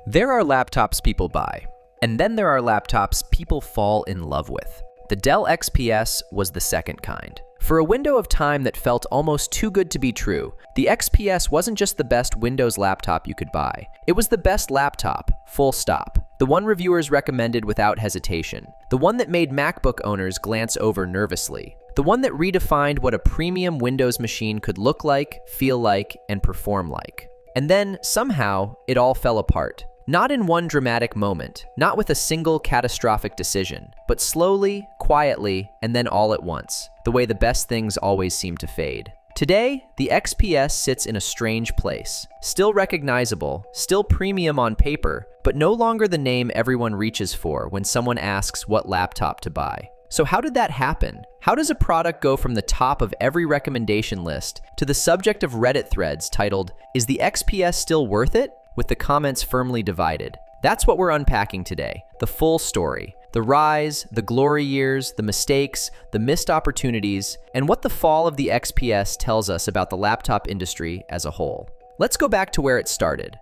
There are laptops people buy, and then there are laptops people fall in love with. The Dell XPS was the second kind. For a window of time that felt almost too good to be true, the XPS wasn't just the best Windows laptop you could buy. It was the best laptop, full stop. The one reviewers recommended without hesitation. The one that made MacBook owners glance over nervously. The one that redefined what a premium Windows machine could look like, feel like, and perform like. And then, somehow, it all fell apart. Not in one dramatic moment, not with a single catastrophic decision, but slowly, quietly, and then all at once, the way the best things always seem to fade. Today, the XPS sits in a strange place, still recognizable, still premium on paper, but no longer the name everyone reaches for when someone asks what laptop to buy. So how did that happen? How does a product go from the top of every recommendation list to the subject of Reddit threads titled, "Is the XPS still worth it?" with the comments firmly divided? That's what we're unpacking today, the full story. The rise, the glory years, the mistakes, the missed opportunities, and what the fall of the XPS tells us about the laptop industry as a whole. Let's go back to where it started.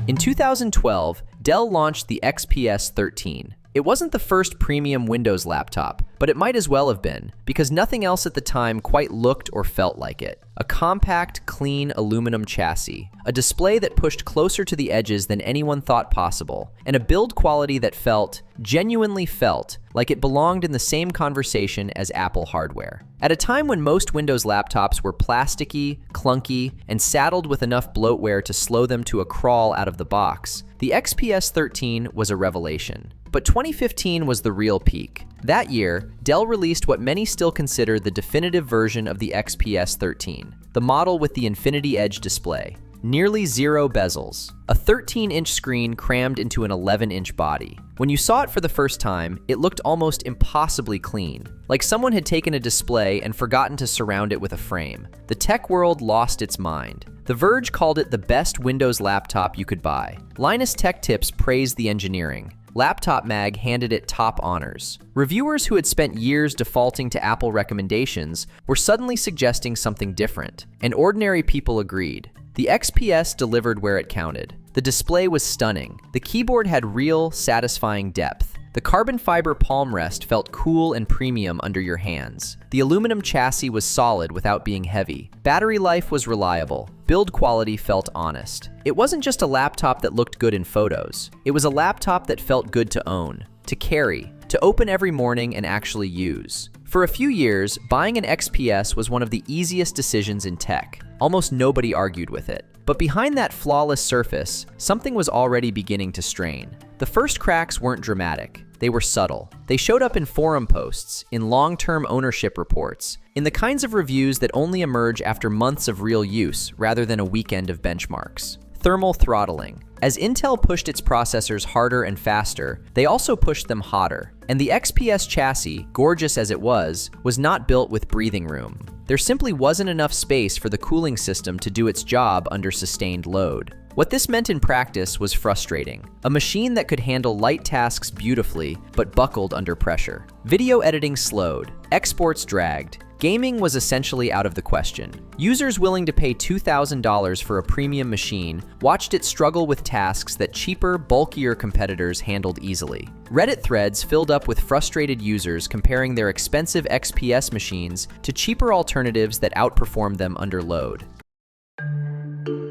In 2012, Dell launched the XPS 13. It wasn't the first premium Windows laptop, but it might as well have been, because nothing else at the time quite looked or felt like it. A compact, clean aluminum chassis, a display that pushed closer to the edges than anyone thought possible, and a build quality that genuinely felt, like it belonged in the same conversation as Apple hardware. At a time when most Windows laptops were plasticky, clunky, and saddled with enough bloatware to slow them to a crawl out of the box, the XPS 13 was a revelation. But 2015 was the real peak. That year, Dell released what many still consider the definitive version of the XPS 13, the model with the Infinity Edge display. Nearly zero bezels, a 13-inch screen crammed into an 11-inch body. When you saw it for the first time, it looked almost impossibly clean, like someone had taken a display and forgotten to surround it with a frame. The tech world lost its mind. The Verge called it the best Windows laptop you could buy. Linus Tech Tips praised the engineering. Laptop Mag handed it top honors. Reviewers who had spent years defaulting to Apple recommendations were suddenly suggesting something different, and ordinary people agreed. The XPS delivered where it counted. The display was stunning. The keyboard had real, satisfying depth. The carbon fiber palm rest felt cool and premium under your hands. The aluminum chassis was solid without being heavy. Battery life was reliable. Build quality felt honest. It wasn't just a laptop that looked good in photos. It was a laptop that felt good to own, to carry, to open every morning and actually use. For a few years, buying an XPS was one of the easiest decisions in tech. Almost nobody argued with it. But behind that flawless surface, something was already beginning to strain. The first cracks weren't dramatic. They were subtle. They showed up in forum posts, in long-term ownership reports, in the kinds of reviews that only emerge after months of real use rather than a weekend of benchmarks. Thermal throttling. As Intel pushed its processors harder and faster, they also pushed them hotter. And the XPS chassis, gorgeous as it was not built with breathing room. There simply wasn't enough space for the cooling system to do its job under sustained load. What this meant in practice was frustrating. A machine that could handle light tasks beautifully, but buckled under pressure. Video editing slowed. Exports dragged. Gaming was essentially out of the question. Users willing to pay $2,000 for a premium machine watched it struggle with tasks that cheaper, bulkier competitors handled easily. Reddit threads filled up with frustrated users comparing their expensive XPS machines to cheaper alternatives that outperformed them under load.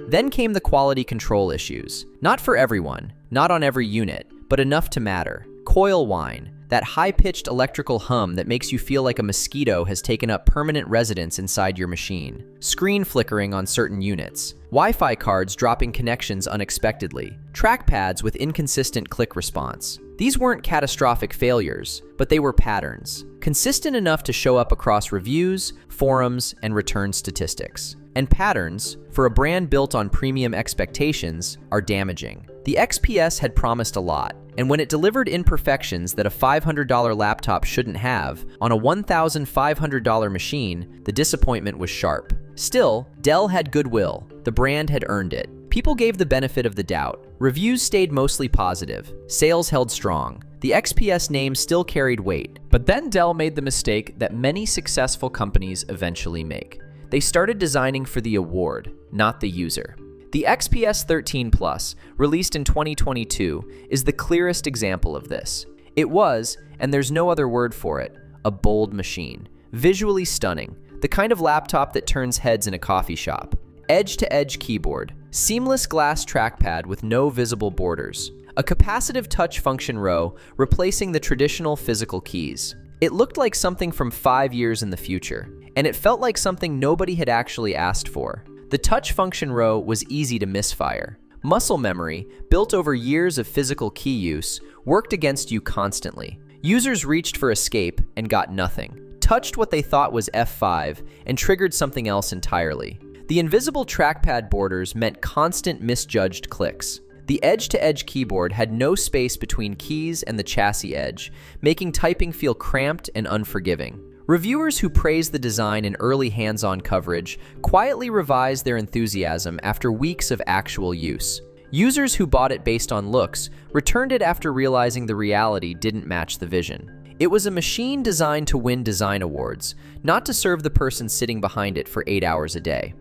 Then came the quality control issues. Not for everyone, not on every unit, but enough to matter. Coil whine, that high-pitched electrical hum that makes you feel like a mosquito has taken up permanent residence inside your machine. Screen flickering on certain units. Wi-Fi cards dropping connections unexpectedly. Trackpads with inconsistent click response. These weren't catastrophic failures, but they were patterns. Consistent enough to show up across reviews, forums, and return statistics. And patterns, for a brand built on premium expectations, are damaging. The XPS had promised a lot, and when it delivered imperfections that a $500 laptop shouldn't have, on a $1,500 machine, the disappointment was sharp. Still, Dell had goodwill. The brand had earned it. People gave the benefit of the doubt. Reviews stayed mostly positive. Sales held strong. The XPS name still carried weight. But then Dell made the mistake that many successful companies eventually make. They started designing for the award, not the user. The XPS 13 Plus, released in 2022, is the clearest example of this. It was, and there's no other word for it, a bold machine. Visually stunning, the kind of laptop that turns heads in a coffee shop. Edge-to-edge keyboard, seamless glass trackpad with no visible borders, a capacitive touch function row replacing the traditional physical keys. It looked like something from 5 years in the future, and it felt like something nobody had actually asked for. The touch function row was easy to misfire. Muscle memory, built over years of physical key use, worked against you constantly. Users reached for escape and got nothing, touched what they thought was F5 and triggered something else entirely. The invisible trackpad borders meant constant misjudged clicks. The edge-to-edge keyboard had no space between keys and the chassis edge, making typing feel cramped and unforgiving. Reviewers who praised the design and early hands-on coverage quietly revised their enthusiasm after weeks of actual use. Users who bought it based on looks returned it after realizing the reality didn't match the vision. It was a machine designed to win design awards, not to serve the person sitting behind it for 8 hours a day.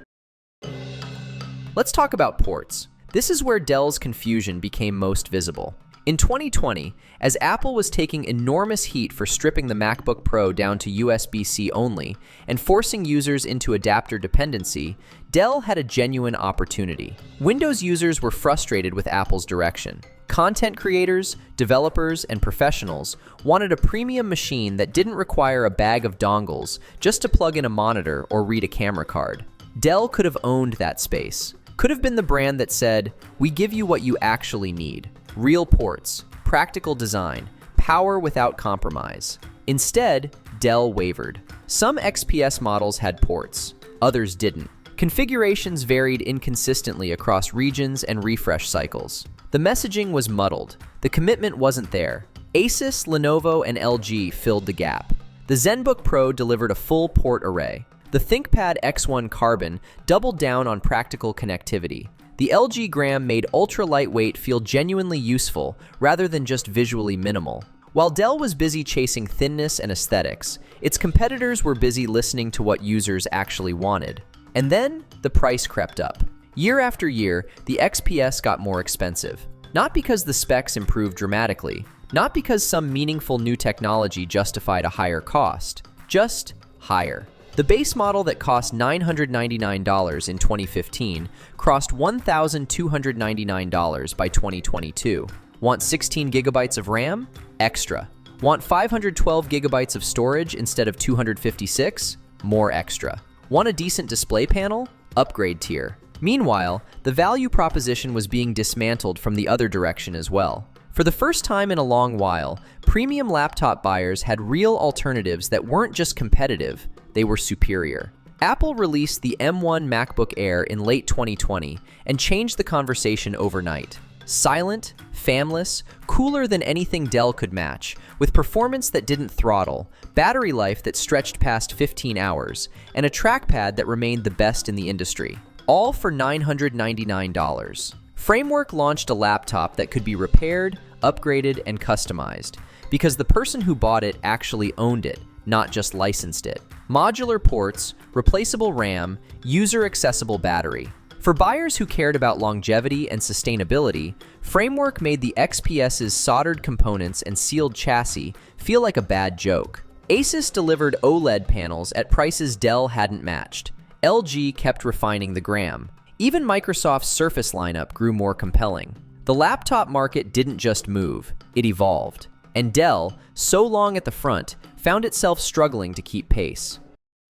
Let's talk about ports. This is where Dell's confusion became most visible. In 2020, as Apple was taking enormous heat for stripping the MacBook Pro down to USB-C only and forcing users into adapter dependency, Dell had a genuine opportunity. Windows users were frustrated with Apple's direction. Content creators, developers, and professionals wanted a premium machine that didn't require a bag of dongles just to plug in a monitor or read a camera card. Dell could have owned that space. Could have been the brand that said, "We give you what you actually need. Real ports, practical design, power without compromise." Instead, Dell wavered. Some XPS models had ports, others didn't. Configurations varied inconsistently across regions and refresh cycles. The messaging was muddled. The commitment wasn't there. Asus, Lenovo, and LG filled the gap. The ZenBook Pro delivered a full port array. The ThinkPad X1 Carbon doubled down on practical connectivity. The LG Gram made ultra-lightweight feel genuinely useful rather than just visually minimal. While Dell was busy chasing thinness and aesthetics, its competitors were busy listening to what users actually wanted. And then, the price crept up. Year after year, the XPS got more expensive. Not because the specs improved dramatically, not because some meaningful new technology justified a higher cost, just higher. The base model that cost $999 in 2015 crossed $1,299 by 2022. Want 16 gigabytes of RAM? Extra. Want 512 gigabytes of storage instead of 256? More extra. Want a decent display panel? Upgrade tier. Meanwhile, the value proposition was being dismantled from the other direction as well. For the first time in a long while, premium laptop buyers had real alternatives that weren't just competitive, they were superior. Apple released the M1 MacBook Air in late 2020 and changed the conversation overnight. Silent, fanless, cooler than anything Dell could match, with performance that didn't throttle, battery life that stretched past 15 hours, and a trackpad that remained the best in the industry. All for $999. Framework launched a laptop that could be repaired, upgraded, and customized, because the person who bought it actually owned it, not just licensed it. Modular ports, replaceable RAM, user-accessible battery. For buyers who cared about longevity and sustainability, Framework made the XPS's soldered components and sealed chassis feel like a bad joke. Asus delivered OLED panels at prices Dell hadn't matched. LG kept refining the Gram. Even Microsoft's Surface lineup grew more compelling. The laptop market didn't just move, it evolved. And Dell, so long at the front, found itself struggling to keep pace.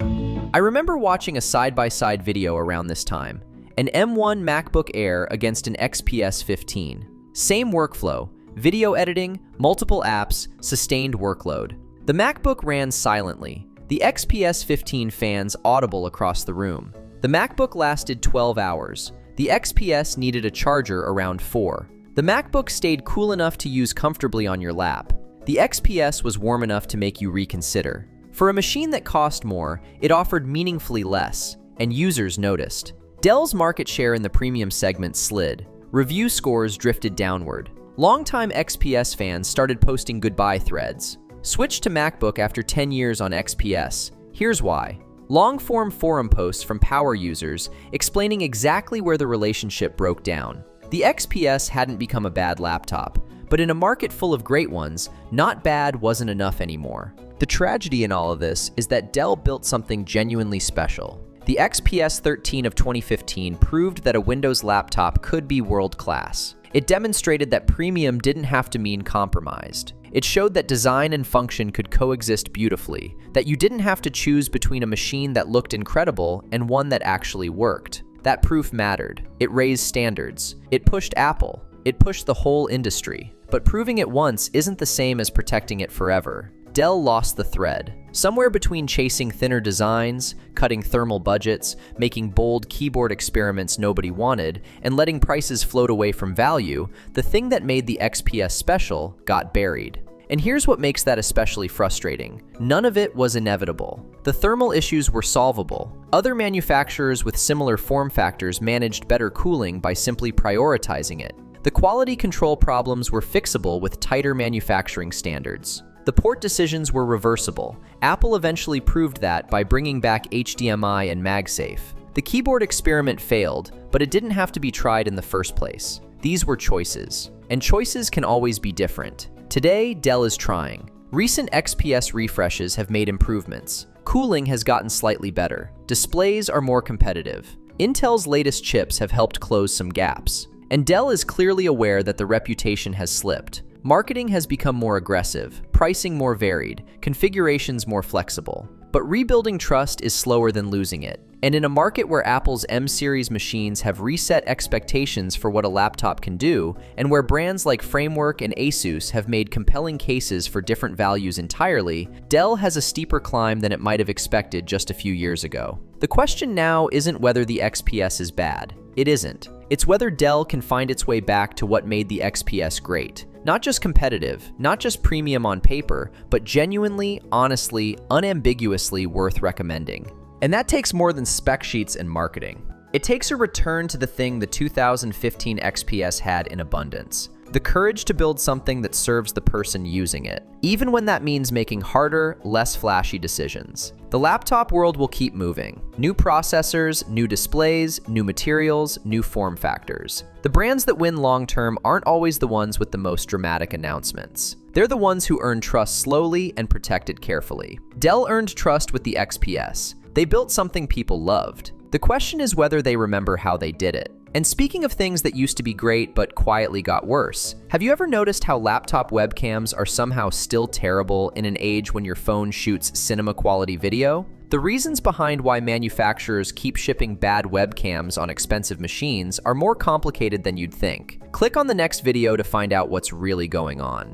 I remember watching a side-by-side video around this time. An M1 MacBook Air against an XPS 15. Same workflow, video editing, multiple apps, sustained workload. The MacBook ran silently. The XPS 15 fans audible across the room. The MacBook lasted 12 hours. The XPS needed a charger around 4. The MacBook stayed cool enough to use comfortably on your lap. The XPS was warm enough to make you reconsider. For a machine that cost more, it offered meaningfully less, and users noticed. Dell's market share in the premium segment slid. Review scores drifted downward. Longtime XPS fans started posting goodbye threads. Switched to MacBook after 10 years on XPS. Here's why. long-form forum posts from power users explaining exactly where the relationship broke down. The XPS hadn't become a bad laptop, but in a market full of great ones, not bad wasn't enough anymore. The tragedy in all of this is that Dell built something genuinely special. The XPS 13 of 2015 proved that a Windows laptop could be world-class. It demonstrated that premium didn't have to mean compromised. It showed that design and function could coexist beautifully, that you didn't have to choose between a machine that looked incredible and one that actually worked. That proof mattered. It raised standards. It pushed Apple. It pushed the whole industry. But proving it once isn't the same as protecting it forever. Dell lost the thread. Somewhere between chasing thinner designs, cutting thermal budgets, making bold keyboard experiments nobody wanted, and letting prices float away from value, the thing that made the XPS special got buried. And here's what makes that especially frustrating. None of it was inevitable. The thermal issues were solvable. Other manufacturers with similar form factors managed better cooling by simply prioritizing it. The quality control problems were fixable with tighter manufacturing standards. The port decisions were reversible. Apple eventually proved that by bringing back HDMI and MagSafe. The keyboard experiment failed, but it didn't have to be tried in the first place. These were choices, and choices can always be different. Today, Dell is trying. Recent XPS refreshes have made improvements. Cooling has gotten slightly better. Displays are more competitive. Intel's latest chips have helped close some gaps. And Dell is clearly aware that the reputation has slipped. Marketing has become more aggressive, pricing more varied, configurations more flexible. But rebuilding trust is slower than losing it. And in a market where Apple's M-series machines have reset expectations for what a laptop can do, and where brands like Framework and Asus have made compelling cases for different values entirely, Dell has a steeper climb than it might have expected just a few years ago. The question now isn't whether the XPS is bad. It isn't. It's whether Dell can find its way back to what made the XPS great. Not just competitive, not just premium on paper, but genuinely, honestly, unambiguously worth recommending. And that takes more than spec sheets and marketing. It takes a return to the thing the 2015 XPS had in abundance. The courage to build something that serves the person using it, even when that means making harder, less flashy decisions. The laptop world will keep moving. New processors, new displays, new materials, new form factors. The brands that win long-term aren't always the ones with the most dramatic announcements. They're the ones who earn trust slowly and protect it carefully. Dell earned trust with the XPS. They built something people loved. The question is whether they remember how they did it. And speaking of things that used to be great but quietly got worse, have you ever noticed how laptop webcams are somehow still terrible in an age when your phone shoots cinema quality video? The reasons behind why manufacturers keep shipping bad webcams on expensive machines are more complicated than you'd think. Click on the next video to find out what's really going on.